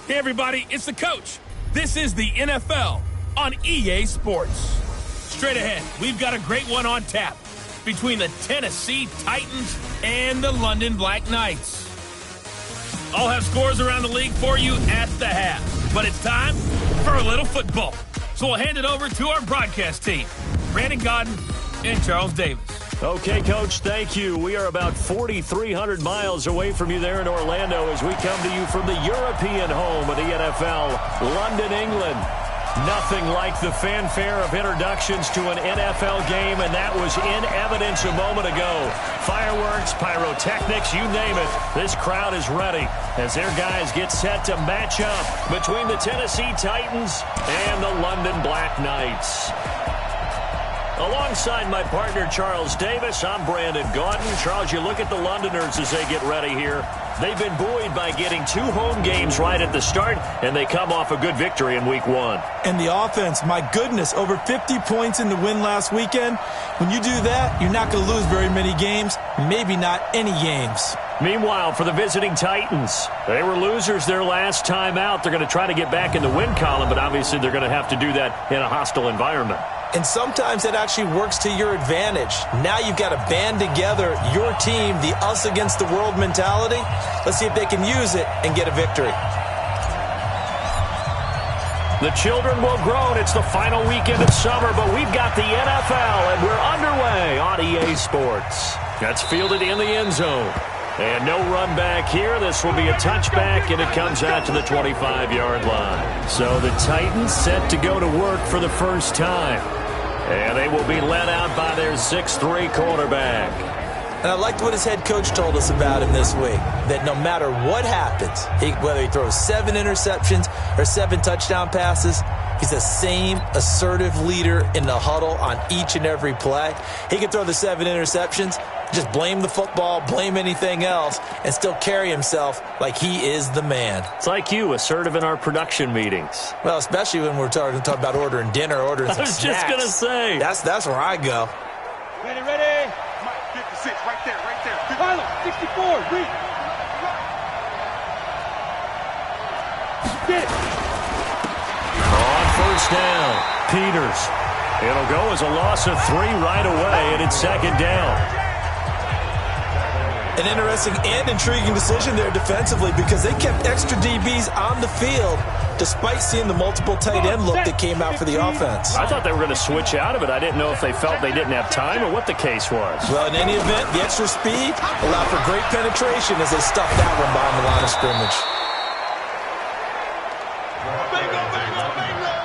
Hey, everybody, it's the coach. This is the NFL on EA Sports. Straight ahead, we've got a great one on tap between the Tennessee Titans and the London Black Knights. I'll have scores around the league for you at the half, but it's time for a little football. So we'll hand it over to our broadcast team, Brandon Godden and Charles Davis. Okay, Coach, thank you. We are about 4,300 miles away from you there in Orlando as we come to you from the European home of the NFL, London, England. Nothing like the fanfare of introductions to an NFL game, and that was in evidence a moment ago. Fireworks, pyrotechnics, you name it. This crowd is ready as their guys get set to match up between the Tennessee Titans and the London Black Knights. Alongside my partner, Charles Davis, I'm Brandon Godden. Charles, you look at the Londoners as they get ready here. They've been buoyed by getting 2 home games right at the start, and they come off a good victory in Week 1. And the offense, my goodness, over 50 points in the win last weekend. When you do that, you're not going to lose very many games, maybe not any games. Meanwhile, for the visiting Titans, they were losers their last time out. They're going to try to get back in the win column, but obviously they're going to have to do that in a hostile environment. And sometimes it actually works to your advantage. Now you've got to band together your team, the us against the world mentality. Let's see if they can use it and get a victory. The children will grow, and it's the final weekend of summer, but we've got the NFL, and we're underway on EA Sports. That's fielded in the end zone. And no run back here. This will be a touchback, and it comes out to the 25-yard line. So the Titans set to go to work for the first time. And they will be led out by their 6'3" quarterback. And I liked what his head coach told us about him this week, that no matter what happens, whether he throws 7 interceptions or 7 touchdown passes, he's the same assertive leader in the huddle on each and every play. He can throw the 7 interceptions, just blame the football, blame anything else, and still carry himself like he is the man. It's like you, assertive in our production meetings. Well, especially when we're talking about ordering dinner, ordering some snacks. I was just going to say. That's where I go. Ready, ready. 56, right there, right there. Tyler, 64, read. Get it. On first down, Peters. It'll go as a loss of 3 right away, and it's second down. An interesting and intriguing decision there defensively because they kept extra DBs on the field despite seeing the multiple tight end look that came out for the offense. I thought they were going to switch out of it. I didn't know if they felt they didn't have time or what the case was. Well, in any event, the extra speed allowed for great penetration as they stuffed that one behind the line of scrimmage.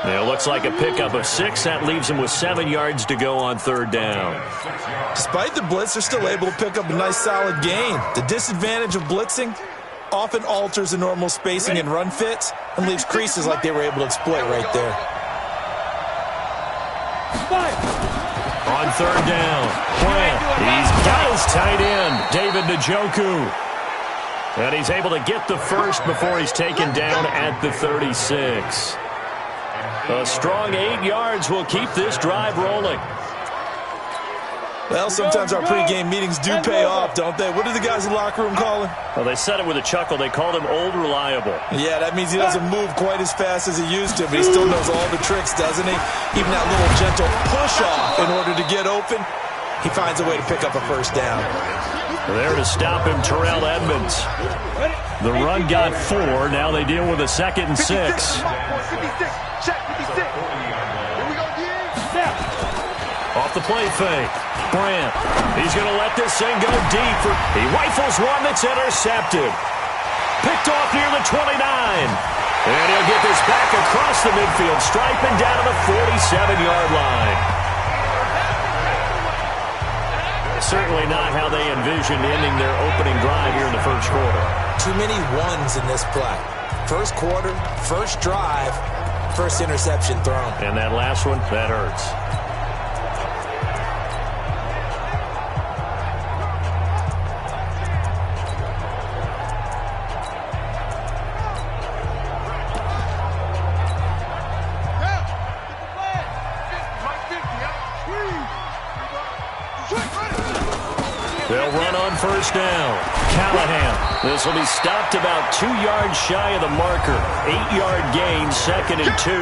It looks like a pickup of 6. That leaves them with 7 yards to go on third down. Despite the blitz, they're still able to pick up a nice solid gain. The disadvantage of blitzing often alters the normal spacing and run fits and leaves creases like they were able to exploit right there. On third down, Plant. He's got his tight end, David Njoku. And he's able to get the first before he's taken down at the 36. A strong 8 yards will keep this drive rolling. Well, sometimes our pregame meetings do pay off, don't they? What do the guys in the locker room call him? Well, they said it with a chuckle. They called him Old Reliable. Yeah, that means he doesn't move quite as fast as he used to, but he still knows all the tricks, doesn't he? Even that little gentle push-off in order to get open, he finds a way to pick up a first down. There to stop him, Terrell Edmonds. The run got 4. Now they deal with a 2nd and 6. Off the play fake. Brandt. He's going to let this thing go deep. He rifles one that's intercepted. Picked off near the 29. And he'll get this back across the midfield stripe and down to the 47-yard line. Certainly not how they envisioned ending their opening drive here in the first quarter. Too many ones in this play. First quarter, first drive, first interception thrown. And that last one, that hurts. first down. Callahan. This will be stopped about 2 yards shy of the marker. 8-yard gain, 2nd and 2.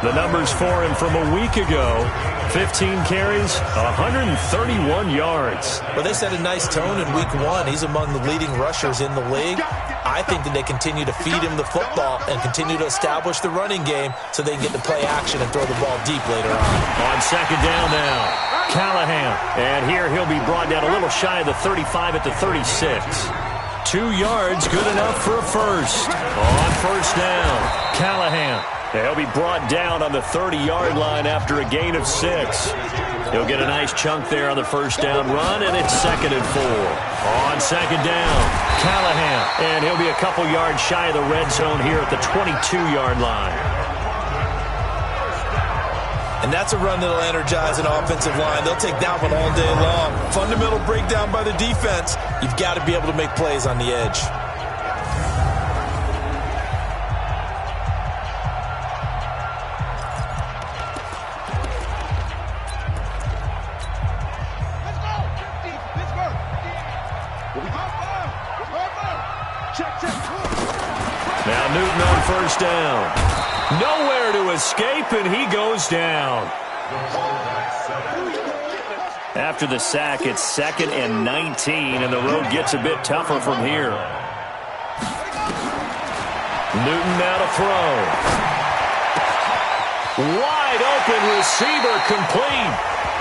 The numbers for him from a week ago: 15 carries, 131 yards. Well, they set a nice tone in week 1. He's among the leading rushers in the league. I think that they continue to feed him the football and continue to establish the running game so they can get to play action and throw the ball deep later on. On 2nd down now, Callahan. And here he'll be brought down a little shy of the 35 at the 36. 2 yards, good enough for a first. On first down, Callahan. He'll be brought down on the 30-yard line after a gain of 6. He'll get a nice chunk there on the first down run, and it's 2nd and 4. On 2nd down, Callahan. And he'll be a couple yards shy of the red zone here at the 22-yard line. And that's a run that'll energize an offensive line. They'll take that one all day long. Fundamental breakdown by the defense. You've got to be able to make plays on the edge. Now Newton on first down. Nowhere to escape, and he goes down. After the sack, it's 2nd and 19, and the road gets a bit tougher from here. Newton now to throw. Wide open receiver, complete.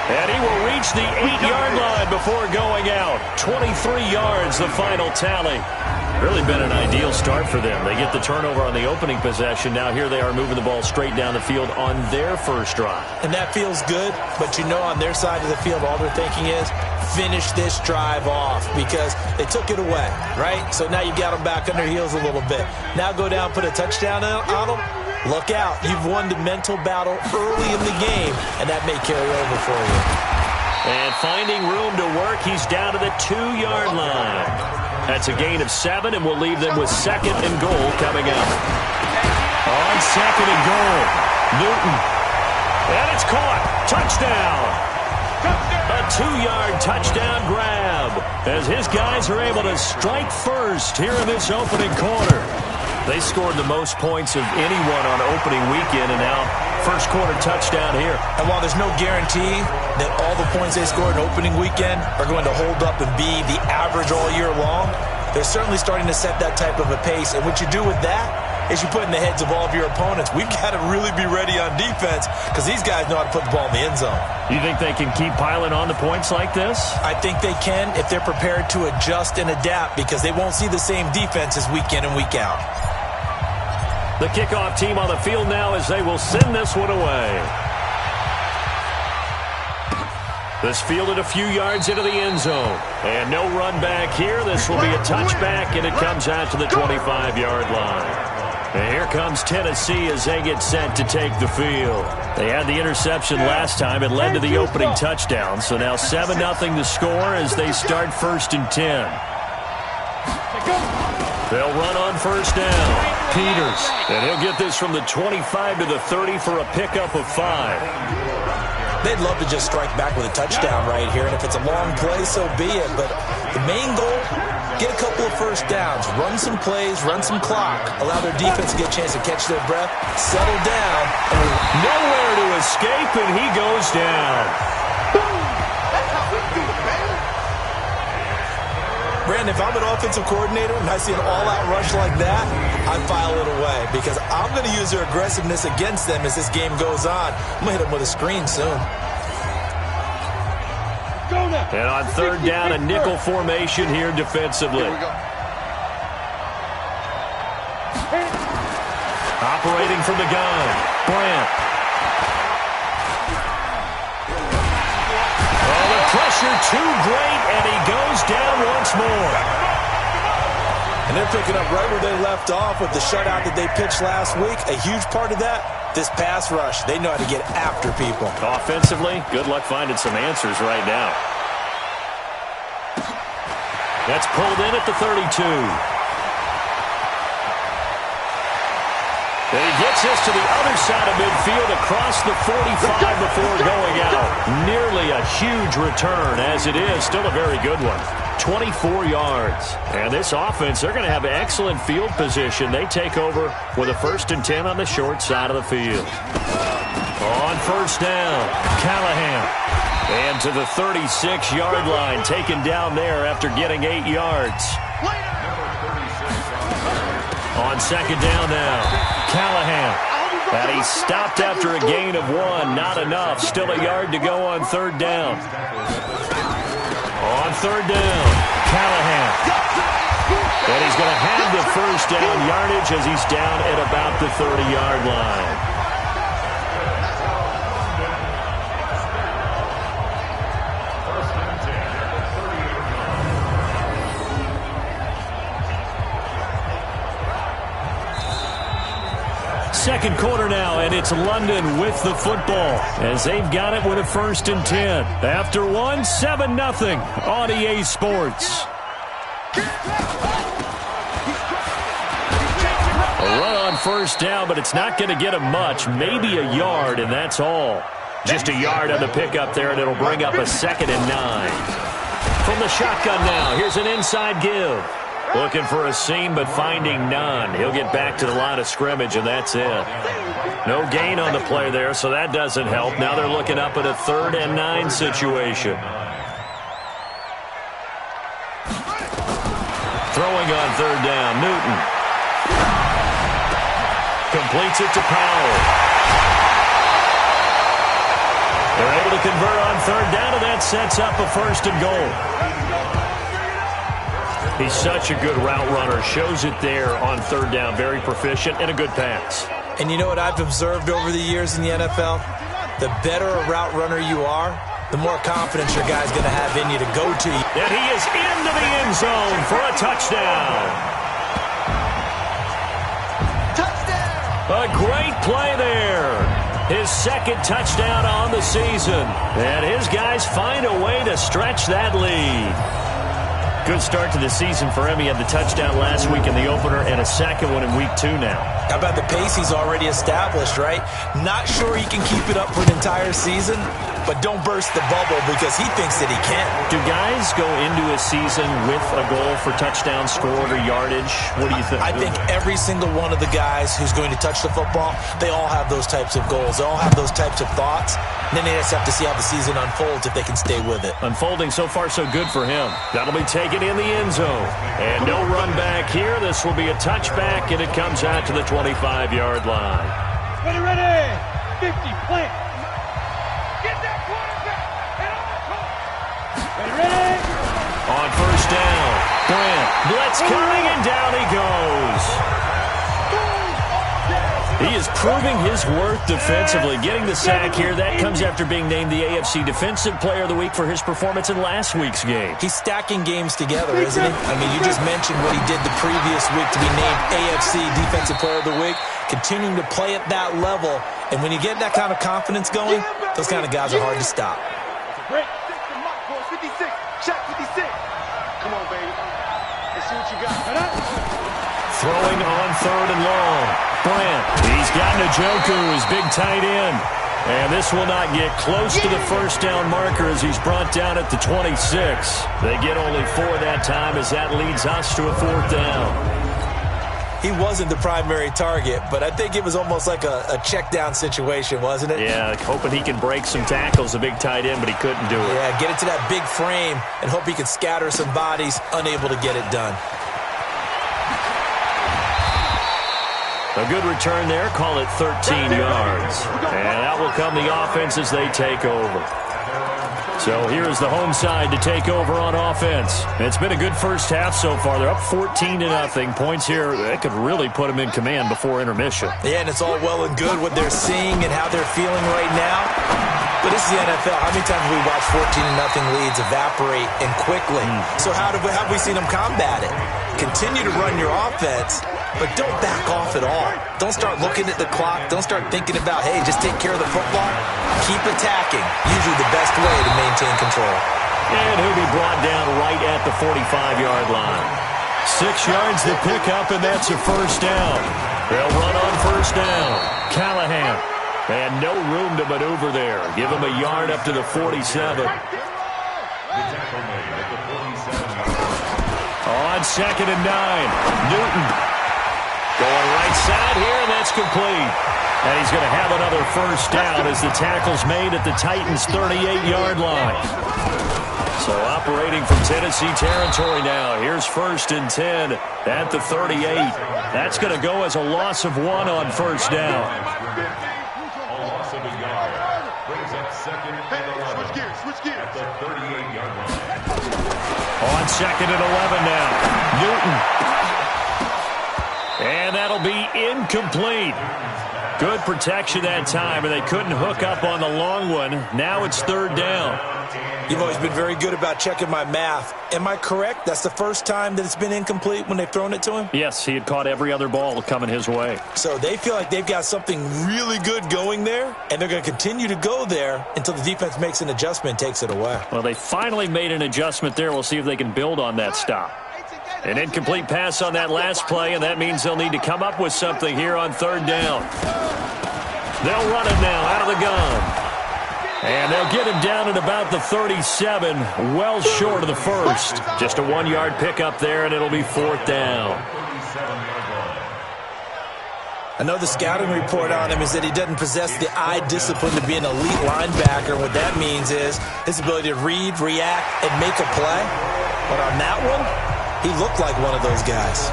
And he will reach the 8-yard line before going out. 23 yards, the final tally. Really been an ideal start for them. They get the turnover on the opening possession. Now here they are moving the ball straight down the field on their first drive. And that feels good, but you know on their side of the field all they're thinking is finish this drive off because they took it away, right? So now you got them back on their heels a little bit. Now go down, put a touchdown on them. Look out. You've won the mental battle early in the game, and that may carry over for you. And finding room to work, he's down to the 2-yard line. That's a gain of 7, and we'll leave them with 2nd and goal coming up. On 2nd and goal, Newton. And it's caught. Touchdown. A 2-yard touchdown grab as his guys are able to strike first here in this opening quarter. They scored the most points of anyone on opening weekend, and now first quarter touchdown here. And while there's no guarantee that all the points they scored in opening weekend are going to hold up and be the average all year long, they're certainly starting to set that type of a pace. And what you do with that is you put in the heads of all of your opponents, we've got to really be ready on defense because these guys know how to put the ball in the end zone. You think they can keep piling on the points like this? I think they can if they're prepared to adjust and adapt because they won't see the same defenses week in and week out. The kickoff team on the field now as they will send this one away. This fielded a few yards into the end zone. And no run back here. This will be a touchback, and it comes out to the 25-yard line. And here comes Tennessee as they get set to take the field. They had the interception last time. It led to the opening touchdown. So now 7-0 to score as they start 1st and 10. They'll run on first down. Peters. And he'll get this from the 25 to the 30 for a pickup of 5. They'd love to just strike back with a touchdown right here. And if it's a long play, so be it. But the main goal, get a couple of first downs. Run some plays, run some clock. Allow their defense to get a chance to catch their breath. Settle down. And nowhere to escape, and he goes down. Brandon, if I'm an offensive coordinator and I see an all-out rush like that, I file it away because I'm going to use their aggressiveness against them as this game goes on. I'm going to hit them with a screen soon. And on 3rd down, a nickel formation here defensively. Operating from the gun, Brandt. Pressure too great, and he goes down once more. And they're picking up right where they left off with the shutout that they pitched last week. A huge part of that, this pass rush. They know how to get after people. Offensively, good luck finding some answers right now. That's pulled in at the 32. And he gets this to the other side of midfield across the 45 before going out. Nearly a huge return as it is. Still a very good one. 24 yards. And this offense, they're going to have excellent field position. They take over with a 1st and 10 on the short side of the field. On 1st down, Callahan. And to the 36-yard line, taken down there after getting 8 yards. On 2nd down now. Callahan, and he stopped after a gain of 1. Not enough. Still a yard to go on 3rd down. On 3rd down, Callahan. And he's going to have the 1st down yardage as he's down at about the 30-yard line. Second quarter now, and it's London with the football as they've got it with a 1st and 10. After 1, 7-0 on EA Sports. A run on 1st down, but it's not going to get him much. Maybe a yard, and that's all. Just a yard on the pickup there, and it'll bring up a 2nd and 9. From the shotgun now, here's an inside give. Looking for a seam, but finding none. He'll get back to the line of scrimmage, and that's it. No gain on the play there, so that doesn't help. Now they're looking up at a 3rd and 9 situation. Throwing on 3rd down, Newton. Completes it to Powell. They're able to convert on 3rd down, and that sets up a 1st and goal. He's such a good route runner. Shows it there on 3rd down. Very proficient and a good pass. And you know what I've observed over the years in the NFL? The better a route runner you are, the more confidence your guy's going to have in you to go to you. And he is into the end zone for a touchdown. A great play there. His 2nd touchdown on the season. And his guys find a way to stretch that lead. Good start to the season for him. He had the touchdown last week in the opener and a 2nd one in week 2 now. How about the pace he's already established, right? Not sure he can keep it up for an entire season, but don't burst the bubble because he thinks that he can. Do guys go into a season with a goal for touchdown scored or yardage? What do you think? I think every single one of the guys who's going to touch the football, they all have those types of goals. They all have those types of thoughts. And then they just have to see how the season unfolds if they can stay with it. Unfolding so far so good for him. That'll be taken in the end zone. And no run back here. This will be a touchback, and it comes out to the 25-yard line. Ready, 50, plant. Get that quarterback. And ready. On 1st down, Grant. Blitz coming, and down he goes. He is proving his worth defensively, getting the sack here. That comes after being named the AFC Defensive Player of the Week for his performance in last week's game. He's stacking games together, isn't he? I mean, you just mentioned what he did the previous week to be named AFC Defensive Player of the Week, continuing to play at that level. And when you get that kind of confidence going, those kind of guys are hard to stop. Great. 56. Shot 56. Come on, baby. Let's see what you got. Throwing on 3rd and long. Bryant, he's got Njoku, his big tight end. And this will not get close to the 1st down marker as he's brought down at the 26. They get only 4 that time as that leads us to a 4th down. He wasn't the primary target, but I think it was almost like a check down situation, wasn't it? Yeah, hoping he can break some tackles, a big tight end, but he couldn't do it. Yeah, get it to that big frame and hope he can scatter some bodies, unable to get it done. A good return there, call it 13 yards. And out will come the offense as they take over. So here's the home side to take over on offense. It's been a good first half so far. They're up 14-0. Points here, that could really put them in command before intermission. Yeah, and it's all well and good what they're seeing and how they're feeling right now. But this is the NFL. How many times have we watched 14-0 leads evaporate and quickly? So how have we seen them combat it? Continue to run your offense, but don't back off at all. Don't start looking at the clock. Don't start thinking about, hey, just take care of the football. Keep attacking. Usually the best way to maintain control. And he'll be brought down right at the 45-yard line. 6 yards to pick up, and that's a 1st down. They'll run on first down. Callahan. And no room to maneuver there. Give him a yard up to the 47. On 2nd and 9. Newton. Going right side here, and that's complete. And he's going to have another first down as the tackle's made at the Titans' 38-yard line. So operating from Tennessee territory now. Here's 1st and 10 at the 38. That's going to go as a loss of 1 on first down. A loss of a yard. Brings up 2nd and 11. Switch gears. At the 38-yard line. On 2nd and 11 now. Newton. And that'll be incomplete. Good protection that time, and they couldn't hook up on the long one. Now it's 3rd down. You've always been very good about checking my math. Am I correct? That's the first time that it's been incomplete when they've thrown it to him? Yes, he had caught every other ball coming his way. So they feel like they've got something really good going there, and they're going to continue to go there until the defense makes an adjustment and takes it away. Well, they finally made an adjustment there. We'll see if they can build on that stop. An incomplete pass on that last play, and that means they'll need to come up with something here on 3rd down. They'll run it now out of the gun. And they'll get him down at about the 37, well short of the first. Just a 1-yard pickup there, and it'll be 4th down. I know the scouting report on him is that he doesn't possess the eye discipline to be an elite linebacker. What that means is his ability to read, react, and make a play. But on that one, he looked like one of those guys.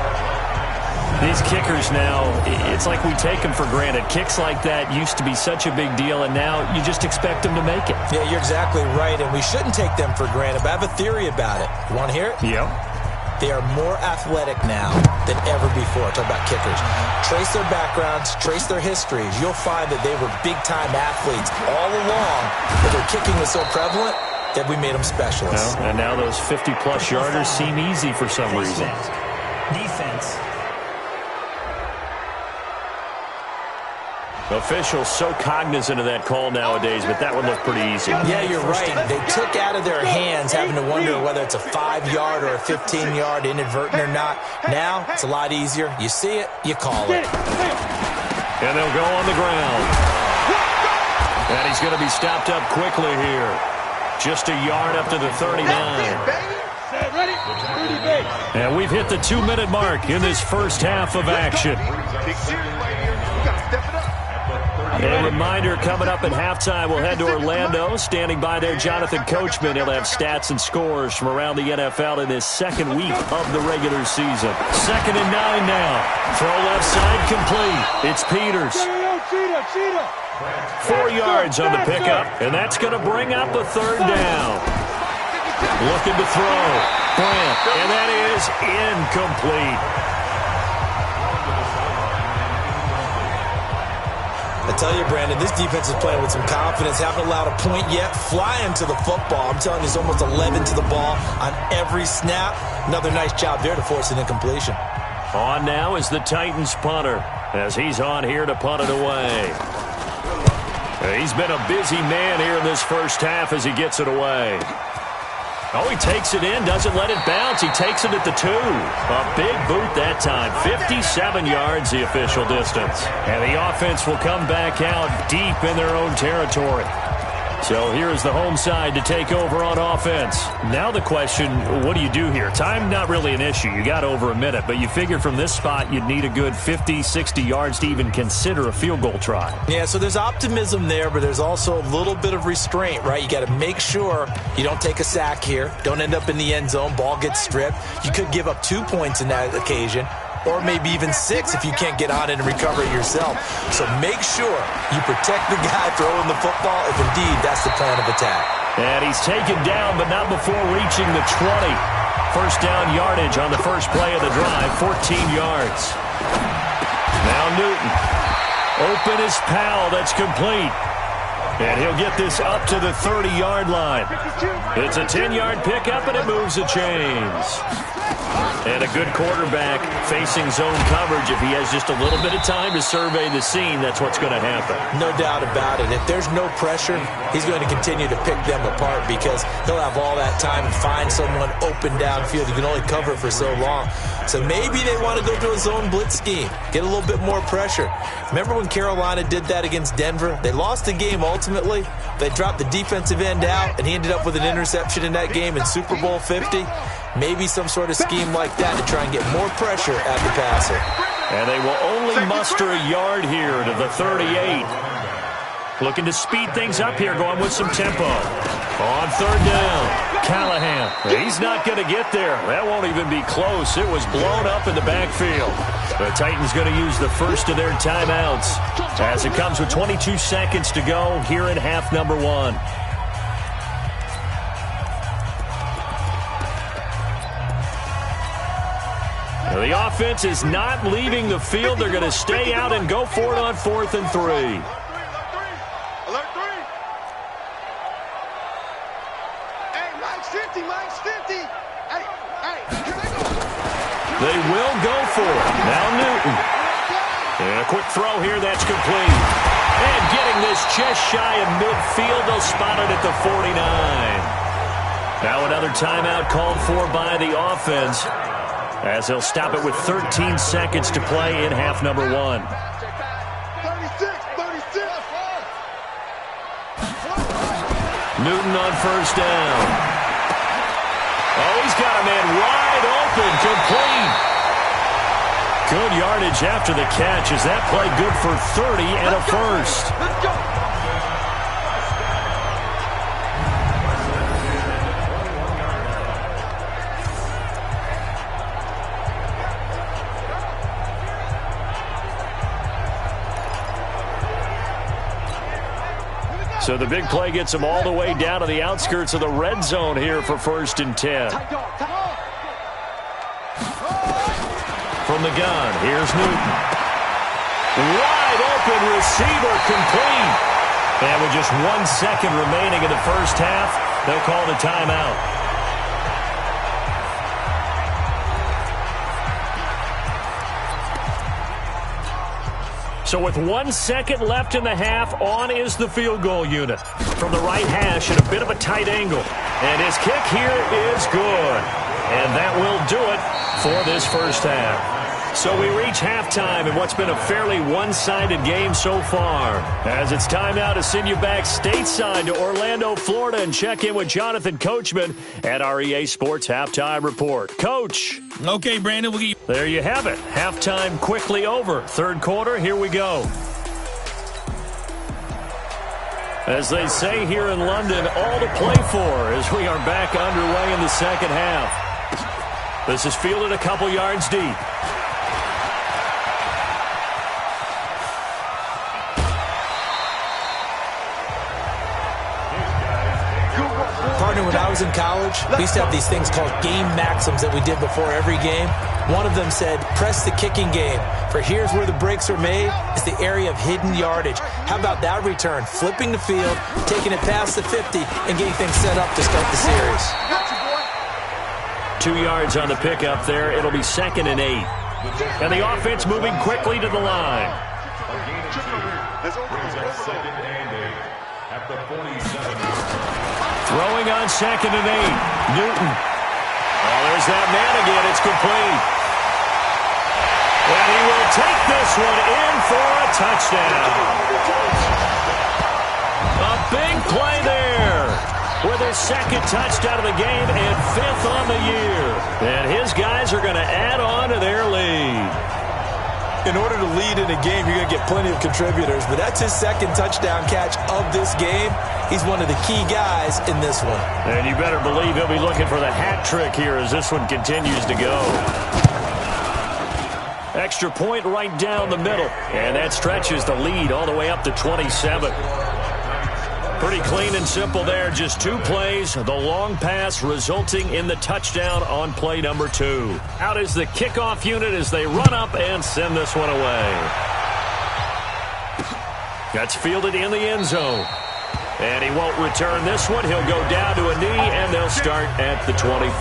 These kickers now, it's like we take them for granted. Kicks like that used to be such a big deal, and now you just expect them to make it. Yeah, you're exactly right, and we shouldn't take them for granted, but I have a theory about it. You want to hear it? Yep. They are more athletic now than ever before. Talk about kickers. Trace their backgrounds, trace their histories. You'll find that they were big-time athletes all along, but their kicking was so prevalent that we made them specialists. Well, and now those 50-plus yarders seem easy for some reason. Defense. Officials so cognizant of that call nowadays, but that one looked pretty easy. Yeah, you're right. They took out of their hands having to wonder whether it's a 5-yard or a 15-yard inadvertent or not. Now, it's a lot easier. You see it, you call it. And they'll go on the ground. And he's going to be stopped up quickly here. Just a yard up to the 39. And we've hit the 2-minute mark in this first half of action. A reminder, coming up at halftime, we'll head to Orlando. Standing by there, Jonathan Coachman. He'll have stats and scores from around the NFL in his 2nd week of the regular season. 2nd and 9 now. Throw left side complete. It's Peters. 4 yards on the pickup, and that's going to bring up a 3rd down. Looking to throw. Brant, and that is incomplete. I tell you, Brandon, this defense is playing with some confidence. Haven't allowed a point yet. Flying to the football. I'm telling you, it's almost 11 to the ball on every snap. Another nice job there to force an incompletion. On now is the Titans punter as he's on here to punt it away. He's been a busy man here in this first half as he gets it away. Oh, he takes it in, doesn't let it bounce. He takes it at the 2. A big boot that time. 57 yards, the official distance. And the offense will come back out deep in their own territory. So here is the home side to take over on offense. Now the question, what do you do here? Time not really an issue. You got over a minute, but you figure from this spot you'd need a good 50, 60 yards to even consider a field goal try. Yeah, so there's optimism there, but there's also a little bit of restraint, right? You got to make sure you don't take a sack here. Don't end up in the end zone. Ball gets stripped. You could give up 2 points in that occasion, or maybe even 6 if you can't get on it and recover it yourself. So make sure you protect the guy throwing the football if indeed that's the plan of attack. And he's taken down, but not before reaching the 20. First down yardage on the first play of the drive, 14 yards. Now Newton. Open is Powell. That's complete. And he'll get this up to the 30-yard line. It's a 10-yard pickup, and it moves the chains. And a good quarterback facing zone coverage. If he has just a little bit of time to survey the scene, that's what's going to happen. No doubt about it. If there's no pressure, he's going to continue to pick them apart because he'll have all that time to find someone open downfield. You can only cover for so long. So maybe they want to go to a zone blitz scheme, get a little bit more pressure. Remember when Carolina did that against Denver? They lost the game ultimately. They dropped the defensive end out, and he ended up with an interception in that game in Super Bowl 50. Maybe some sort of scheme like that to try and get more pressure at the passer. And they will only muster a yard here to the 38. Looking to speed things up here, going with some tempo. On third down, Callahan. He's not going to get there. That won't even be close. It was blown up in the backfield. The Titans going to use the first of their timeouts as it comes with 22 seconds to go here in half number 1. The offense is not leaving the field. They're going to stay out and go for it on 4th and 3. Alert 3. Hey, Mike's 50, Mike's 50. Hey, here they go. They will go for it. Now Newton. And a quick throw here. That's complete. And getting this just shy of midfield. They'll spot it at the 49. Now another timeout called for by the offense, as they'll stop it with 13 seconds to play in half number 1. 36, 36. Newton on first down. Oh, he's got a man wide open, complete. Good yardage after the catch. Is that play good for 30 and a first? Let's go. So the big play gets him all the way down to the outskirts of the red zone here for 1st and 10. From the gun, here's Newton. Wide open receiver, complete. And with just 1 second remaining in the first half, they'll call the timeout. So with 1 second left in the half, on is the field goal unit. From the right hash at a bit of a tight angle. And his kick here is good. And that will do it for this first half. So we reach halftime in what's been a fairly one-sided game so far. As it's time now to send you back stateside to Orlando, Florida, and check in with Jonathan Coachman at our EA Sports Halftime Report. Coach. Okay, Brandon, we'll get you. There you have it. Halftime quickly over. Third quarter, here we go. As they say here in London, all to play for as we are back underway in the second half. This is fielded a couple yards deep. When I was in college, we used to have these things called game maxims that we did before every game. One of them said, press the kicking game, for here's where the breaks are made. It's the area of hidden yardage. How about that return? Flipping the field, taking it past the 50, and getting things set up to start the series. 2 yards on the pickup there. It'll be 2nd and 8. And the offense moving quickly to the line. Brings up 2nd and 8 at the 47. Throwing on 2nd and 8. Newton. Oh, there's that man again. It's complete. And he will take this one in for a touchdown. A big play there with his 2nd touchdown of the game and 5th on the year. And his guys are going to add on to their lead. In order to lead in a game, you're going to get plenty of contributors, but that's his 2nd touchdown catch of this game. He's one of the key guys in this one. And you better believe he'll be looking for the hat trick here as this one continues to go. Extra point right down the middle, and that stretches the lead all the way up to 27. Pretty clean and simple there. Just 2 plays. The long pass resulting in the touchdown on play number 2. Out is the kickoff unit as they run up and send this one away. That's fielded in the end zone. And he won't return this one. He'll go down to a knee, and they'll start at the 25.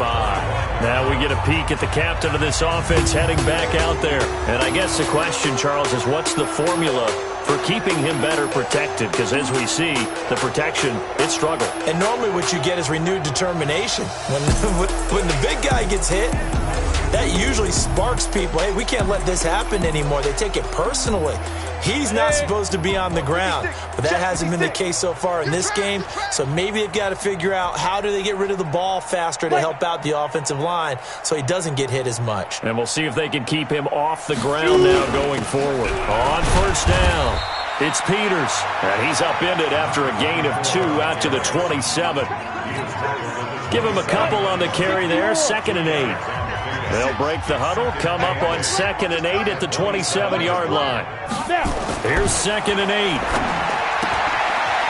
Now we get a peek at the captain of this offense heading back out there. And I guess the question, Charles, is what's the formula for keeping him better protected? Because as we see, the protection, it struggled. And normally what you get is renewed determination. When the big guy gets hit, that usually sparks people. Hey, we can't let this happen anymore. They take it personally. He's not supposed to be on the ground, but that hasn't been the case so far in this game. So maybe they've got to figure out how do they get rid of the ball faster to help out the offensive line so he doesn't get hit as much. And we'll see if they can keep him off the ground now going forward. On first down, it's Peters, and he's upended after a gain of 2 out to the 27. Give him a couple on the carry there, 2nd and 8. They'll break the huddle, come up on 2nd and 8 at the 27-yard line. Here's 2nd and 8.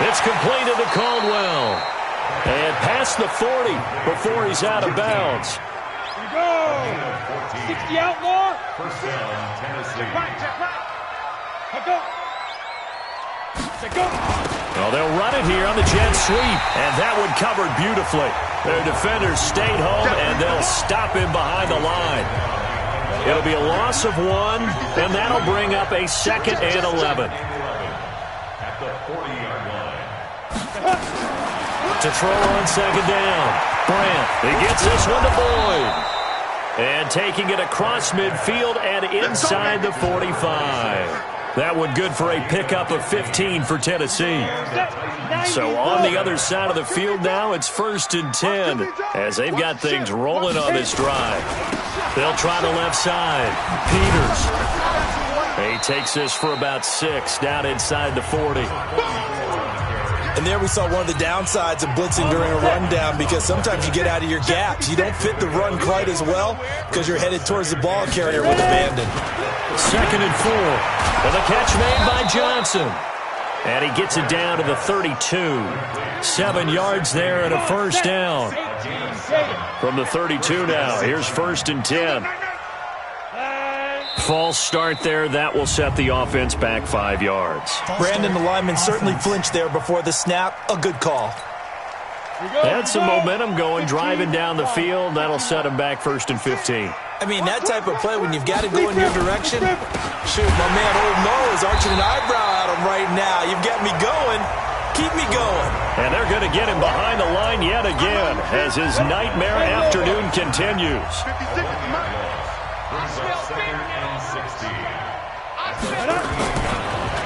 It's completed to Caldwell. And past the 40 before he's out of bounds. Go! 60 outlaw. First down, Tennessee. Go! Well, they'll run it here on the jet sweep, and that one covered beautifully. Their defenders stayed home, and they'll stop him behind the line. It'll be a loss of 1, and that'll bring up a 2nd and 11. At the 40-yard line. To throw on 2nd down. Brandt, he gets this one to Boyd. And taking it across midfield and inside the 45. That one good for a pickup of 15 for Tennessee. So on the other side of the field now, it's 1st and 10 as they've got things rolling on this drive. They'll try the left side. Peters. He takes this for about 6 down inside the 40. And there we saw one of the downsides of blitzing during a rundown because sometimes you get out of your gaps. You don't fit the run quite as well because you're headed towards the ball carrier with abandon. 2nd and 4. And the catch made by Johnson. And he gets it down to the 32. 7 yards there and a first down. From the 32 now, here's 1st and 10. False start there. That will set the offense back 5 yards. Brandon, the lineman, certainly flinched there before the snap. A good call. Had some momentum going, driving down the field. That'll set him back 1st and 15. I mean, that type of play, when you've got to go in your direction, shoot, my man Old Mo is arching an eyebrow at him right now. You've got me going. Keep me going. And they're going to get him behind the line yet again as his nightmare afternoon continues.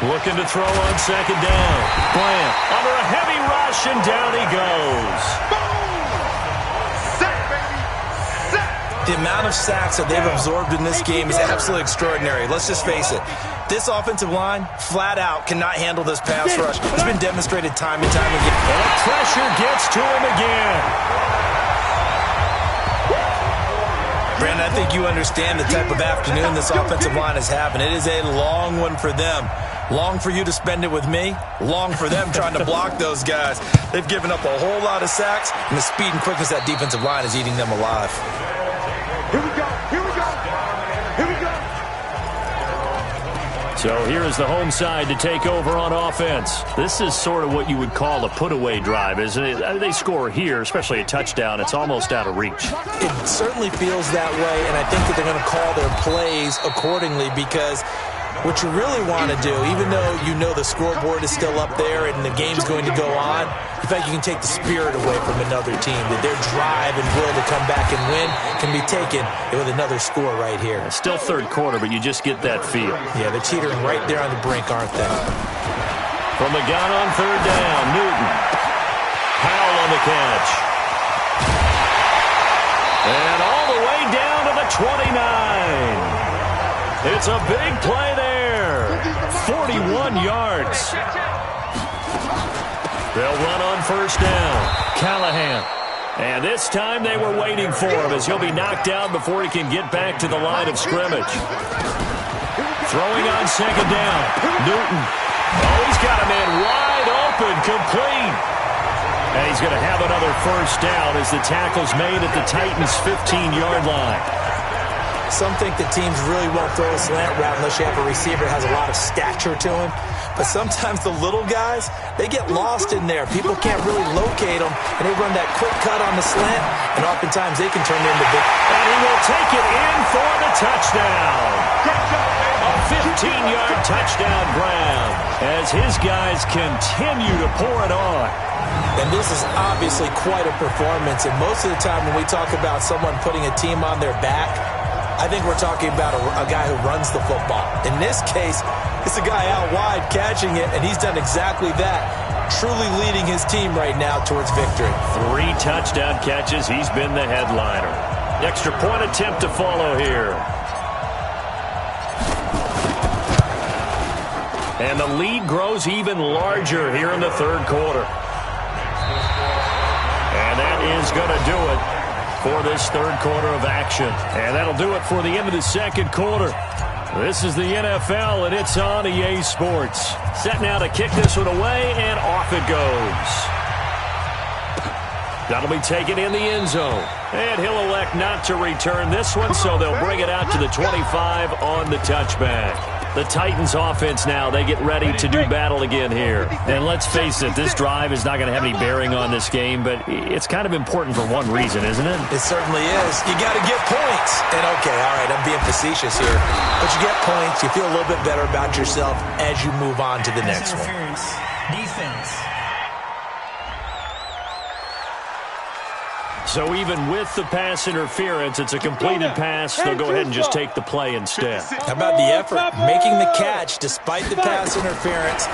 Looking to throw on 2nd down. Bryant under a heavy rush, and down he goes. The amount of sacks that they've absorbed in this game is absolutely extraordinary. Let's just face it. This offensive line, flat out, cannot handle this pass rush. It's been demonstrated time and time again. And the pressure gets to him again. Brandon, I think you understand the type of afternoon this offensive line is having. It is a long one for them. Long for you to spend it with me. Long for them trying to block those guys. They've given up a whole lot of sacks, and the speed and quickness of that defensive line is eating them alive. Here we go. Here we go. Here we go. So here is the home side to take over on offense. This is sort of what you would call a put-away drive, isn't it? They score here, especially a touchdown. It's almost out of reach. It certainly feels that way, and I think that they're going to call their plays accordingly because what you really want to do, even though you know the scoreboard is still up there and the game's going to go on, in fact, you can take the spirit away from another team, that their drive and will to come back and win can be taken with another score right here. It's still 3rd quarter, but you just get that feel. Yeah, they're teetering right there on the brink, aren't they? From the gun on 3rd down, Newton. Powell on the catch. And all the way down to the 29. It's a big play there. 41 yards. They'll run on 1st down. Callahan. And this time they were waiting for him as he'll be knocked down before he can get back to the line of scrimmage. Throwing on 2nd down. Newton. Oh, he's got a man wide open, complete. And he's going to have another first down as the tackle's made at the Titans' 15-yard line. some think that teams really won't throw a slant route unless you have a receiver that has a lot of stature to him. But sometimes the little guys, they get lost in there. People can't really locate them, and they run that quick cut on the slant, and oftentimes they can turn into big. And he will take it in for the touchdown. A 15-yard touchdown grab as his guys continue to pour it on. And this is obviously quite a performance. And most of the time when we talk about someone putting a team on their back, I think we're talking about a guy who runs the football. In this case, it's a guy out wide catching it, and he's done exactly that, truly leading his team right now towards victory. 3 touchdown catches. He's been the headliner. Extra point attempt to follow here. And the lead grows even larger here in the third quarter. And that is going to do it for this third quarter of action. And that'll do it for the end of the second quarter. This is the NFL, and it's on EA Sports. Set now to kick this one away, and off it goes. That'll be taken in the end zone. And he'll elect not to return this one, so they'll bring it out to the 25 on the touchback. The Titans offense now, they get ready to do battle again here. And let's face it, this drive is not going to have any bearing on this game, but it's kind of important for one reason, isn't it? It certainly is. You got to get points. And okay, all right, I'm being facetious here. But you get points, you feel a little bit better about yourself as you move on to the next one. Defense. So even with the pass interference, it's a completed pass. They'll go ahead and just take the play instead. How about the effort? Making the catch despite the pass interference.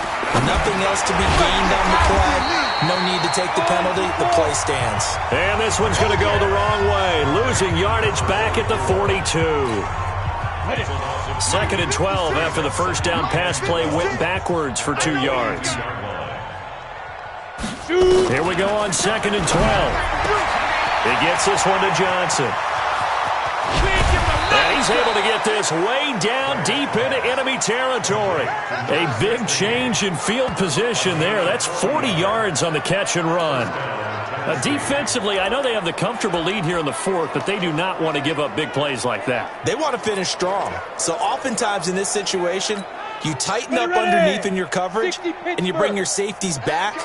Nothing else to be gained on the play. No need to take the penalty. The play stands. And this one's going to go the wrong way. Losing yardage back at the 42. 2nd and 12 after the first down pass play went backwards for 2 yards. Here we go on 2nd and 12. He gets this one to Johnson. And he's able to get this way down deep into enemy territory. A big change in field position there. That's 40 yards on the catch and run. Defensively, I know they have the comfortable lead here in the fourth, but they do not want to give up big plays like that. They want to finish strong. So oftentimes in this situation, you tighten up underneath in your coverage, and you bring your safeties back.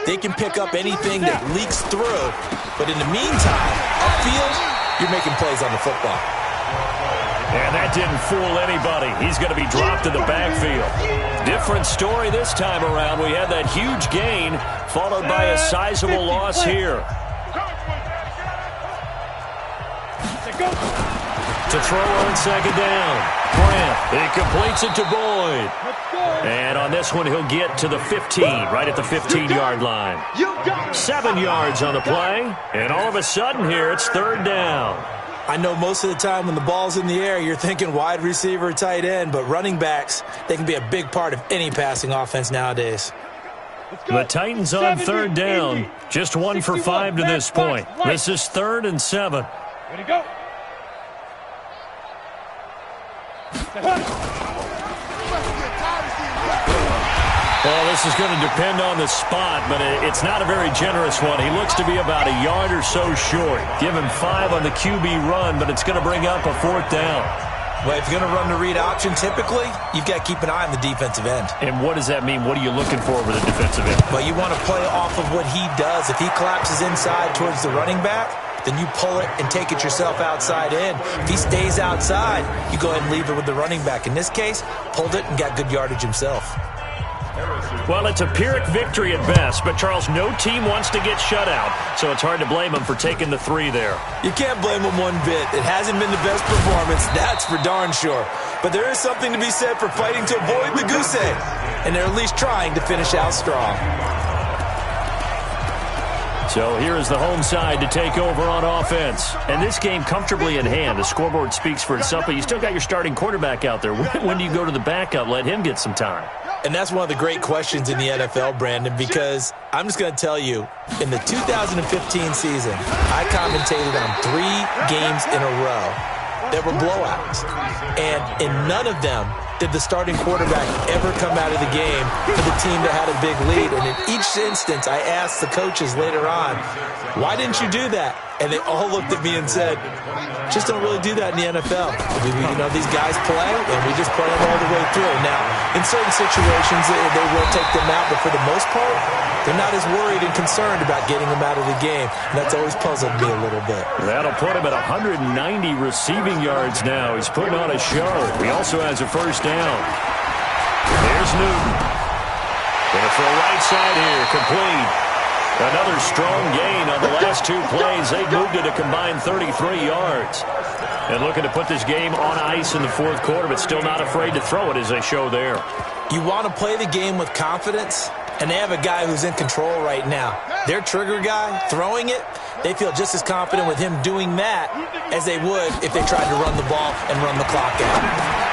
They can pick up anything that leaks through. But in the meantime, upfield, you're making plays on the football. And that didn't fool anybody. He's going to be dropped in the backfield. Different story this time around. We had that huge gain, followed by a sizable loss here. To throw on 2nd down. Grant, he completes it to Boyd. And on this one, he'll get to the 15, right at the 15-yard line. 7 yards on the play. And all of a sudden here, it's 3rd down. I know most of the time when the ball's in the air, you're thinking wide receiver, tight end, but running backs, they can be a big part of any passing offense nowadays. The Titans on 3rd down. Just 1 for 5 to this point. This is 3rd and 7. Ready to go. Well, this is going to depend on the spot, but it's not a very generous one. He looks to be about a yard or so short. Give him 5 on the QB run, but it's going to bring up a 4th down. Well, if you're going to run the read option, typically, you've got to keep an eye on the defensive end. And what does that mean? What are you looking for with the defensive end? Well, you want to play off of what he does. If he collapses inside towards the running back, then you pull it and take it yourself outside in. If he stays outside, you go ahead and leave it with the running back. In this case, pulled it and got good yardage himself. Well, it's a Pyrrhic victory at best, but, Charles, no team wants to get shut out, so it's hard to blame him for taking the 3 there. You can't blame him one bit. It hasn't been the best performance, that's for darn sure. But there is something to be said for fighting to avoid the goose egg, and they're at least trying to finish out strong. So here is the home side to take over on offense. And this game comfortably in hand. The scoreboard speaks for itself, but you still got your starting quarterback out there. When do you go to the backup? Let him get some time. And that's one of the great questions in the NFL, Brandon, because I'm just going to tell you, in the 2015 season, I commentated on 3 games in a row that were blowouts. And in none of them did the starting quarterback ever come out of the game for the team that had a big lead. And in each instance, I asked the coaches later on, why didn't you do that? And they all looked at me and said, just don't really do that in the NFL. These guys play, and we just play them all the way through. Now, in certain situations, they will take them out, but for the most part, they're not as worried and concerned about getting them out of the game. And that's always puzzled me a little bit. That'll put him at 190 receiving yards now. He's putting on a show. He also has a first down. There's Newton. Going for a right side here, complete. Another strong gain on the last two plays. They moved it a combined 33 yards. And looking to put this game on ice in the fourth quarter, but still not afraid to throw it as they show there. You want to play the game with confidence, and they have a guy who's in control right now. Their trigger guy, throwing it, they feel just as confident with him doing that as they would if they tried to run the ball and run the clock out.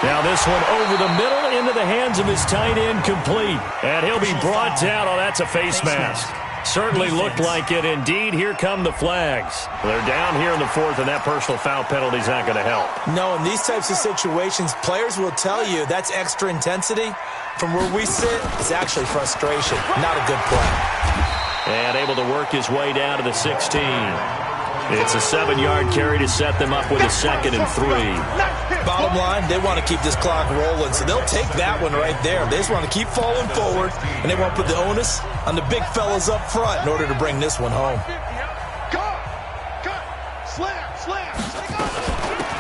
Now this one over the middle into the hands of his tight end, complete. And he'll be brought down. Oh, that's a face mask. Certainly looked like it. Indeed, here come the flags. They're down here in the fourth, and that personal foul penalty is not going to help. No, in these types of situations, players will tell you that's extra intensity. From where we sit, it's actually frustration. Not a good play. And able to work his way down to the 16. It's a 7-yard carry to set them up with a 2nd and 3. Bottom line, they want to keep this clock rolling, so they'll take that one right there. They just want to keep falling forward, and they want to put the onus on the big fellas up front in order to bring this one home.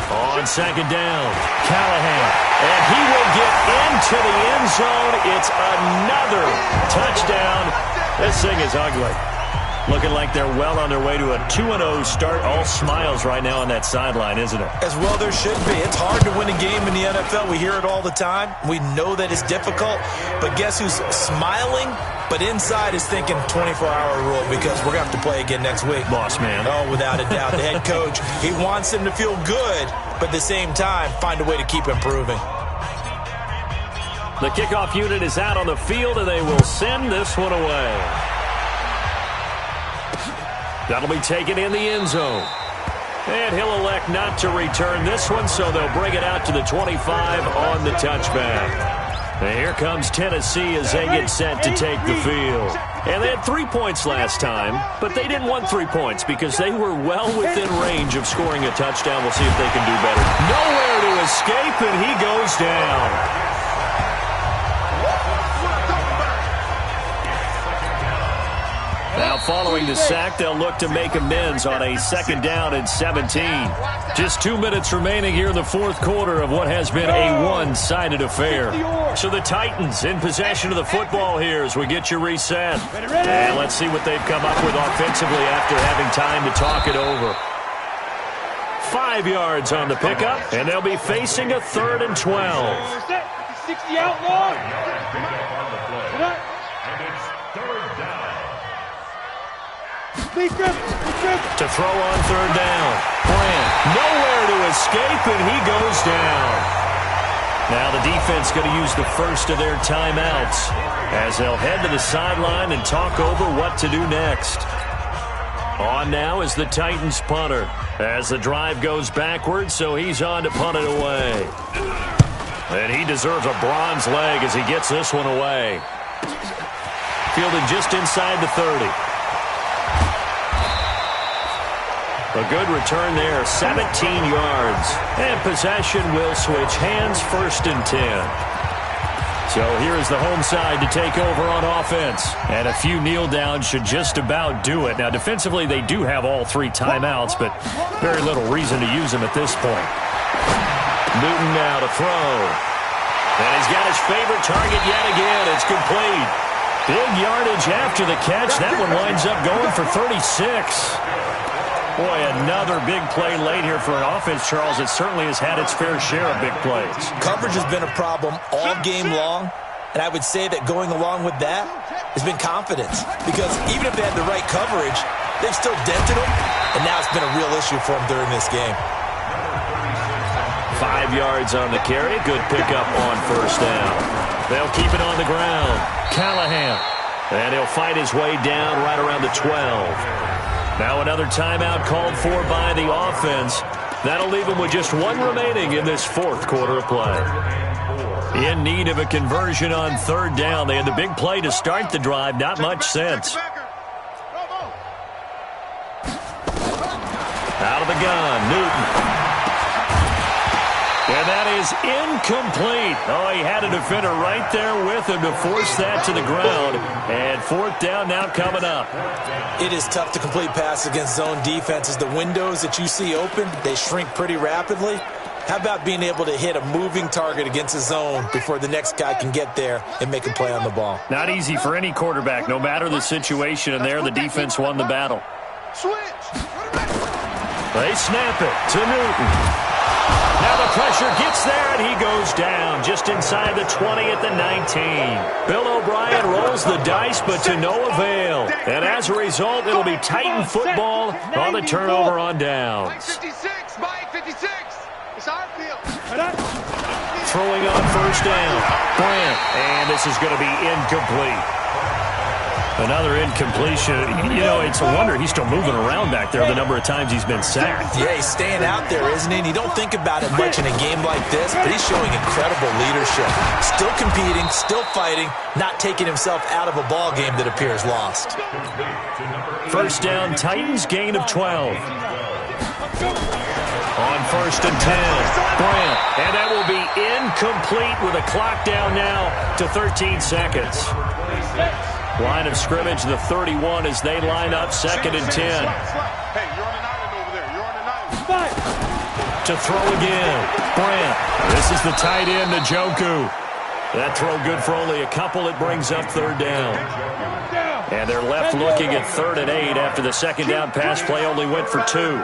On 2nd down, Callahan. And he will get into the end zone. It's another touchdown. This thing is ugly. Looking like they're well on their way to a 2-0 start. All smiles right now on that sideline, isn't it? As well there should be. It's hard to win a game in the NFL. We hear it all the time. We know that it's difficult. But guess who's smiling? But inside is thinking 24-hour rule because we're going to have to play again next week. Boss man. Oh, without a doubt. The head coach, he wants them to feel good, but at the same time, find a way to keep improving. The kickoff unit is out on the field, and they will send this one away. That'll be taken in the end zone. And he'll elect not to return this one, so they'll bring it out to the 25 on the touchback. And here comes Tennessee as they get set to take the field. And they had 3 points last time, but they didn't want 3 points because they were well within range of scoring a touchdown. We'll see if they can do better. Nowhere to escape, and he goes down. Now following the sack, they'll look to make amends on a 2nd down and 17. Just 2 minutes remaining here in the fourth quarter of what has been a one-sided affair. So the Titans in possession of the football here as we get you reset. And let's see what they've come up with offensively after having time to talk it over. 5 yards on the pickup, and they'll be facing a 3rd and 12. 60 out long. To throw on 3rd down. Bryant nowhere to escape, and he goes down. Now the defense going to use the first of their timeouts as they'll head to the sideline and talk over what to do next. On now is the Titans punter as the drive goes backwards, so he's on to punt it away. And he deserves a bronze leg as he gets this one away. Fielded just inside the 30. A good return there, 17 yards. And possession will switch hands, 1st and 10. So here is the home side to take over on offense. And a few kneel downs should just about do it. Now defensively they do have all 3 timeouts, but very little reason to use them at this point. Newton now to throw. And he's got his favorite target yet again. It's complete. Big yardage after the catch. That one winds up going for 36. Boy, another big play late here for an offense, Charles. It certainly has had its fair share of big plays. Coverage has been a problem all game long, and I would say that going along with that has been confidence. Because even if they had the right coverage, they've still dented them, and now it's been a real issue for them during this game. 5 yards on the carry. Good pickup on 1st down. They'll keep it on the ground. Callahan. And he'll fight his way down right around the 12. Now another timeout called for by the offense. That'll leave them with just 1 remaining in this fourth quarter of play. In need of a conversion on third down. They had the big play to start the drive. Not much sense. Out of the gun, Newton. And that is incomplete. Oh, he had a defender right there with him to force that to the ground. And fourth down now coming up. It is tough to complete passes against zone defenses. The windows that you see open, they shrink pretty rapidly. How about being able to hit a moving target against a zone before the next guy can get there and make a play on the ball? Not easy for any quarterback, no matter the situation. And there, the defense won the battle. They snap it to Newton. Now the pressure gets there, and he goes down just inside the 20 at the 19. Bill O'Brien rolls the dice, but to no avail. And as a result, it'll be Titan football on the turnover on downs. Throwing on first down. Bryant, and this is going to be incomplete. Another incompletion. You know, it's a wonder he's still moving around back there the number of times he's been sacked. Yeah, he's staying out there, isn't he? And you don't think about it much in a game like this, but he's showing incredible leadership. Still competing, still fighting, not taking himself out of a ball game that appears lost. First down, Titans gain of 12. On first and 10, Bryant. And that will be incomplete with a clock down now to 13 seconds. Line of scrimmage, the 31 as they line up second and 10. Hey, you're on an island over there. You're on an island. To throw again, Bryant. This is the tight end, Njoku. That throw good for only a couple. It brings up third down. And they're left looking at 3rd and 8 after the second down pass play only went for 2.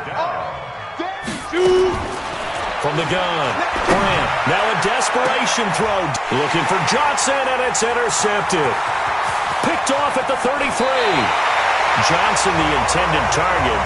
From the gun, Bryant. Now a desperation throw. Looking for Johnson, and it's intercepted. Picked off at the 33. Johnson, the intended target.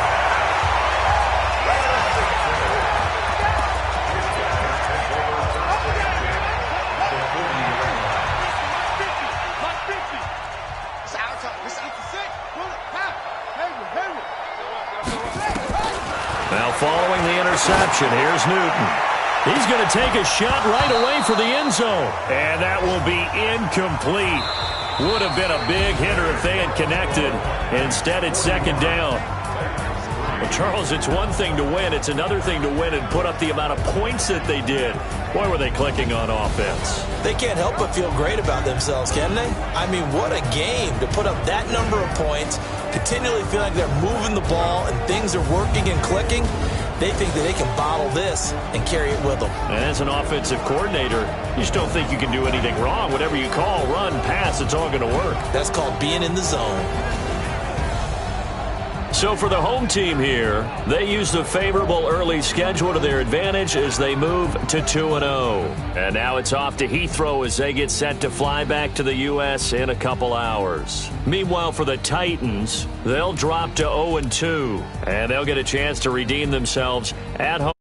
Now following the interception, here's Newton. He's going to take a shot right away for the end zone. And that will be incomplete. Would have been a big hitter if they had connected. Instead, it's second down. Well, Charles, it's one thing to win. It's another thing to win and put up the amount of points that they did. Boy, were they clicking on offense. They can't help but feel great about themselves, can they? I mean, what a game to put up that number of points, continually feel like they're moving the ball and things are working and clicking. They think that they can bottle this and carry it with them. And as an offensive coordinator, you just don't think you can do anything wrong. Whatever you call, run, pass, it's all going to work. That's called being in the zone. So for the home team here, they use the favorable early schedule to their advantage as they move to 2-0. And now it's off to Heathrow as they get set to fly back to the U.S. in a couple hours. Meanwhile, for the Titans, they'll drop to 0-2, and they'll get a chance to redeem themselves at home.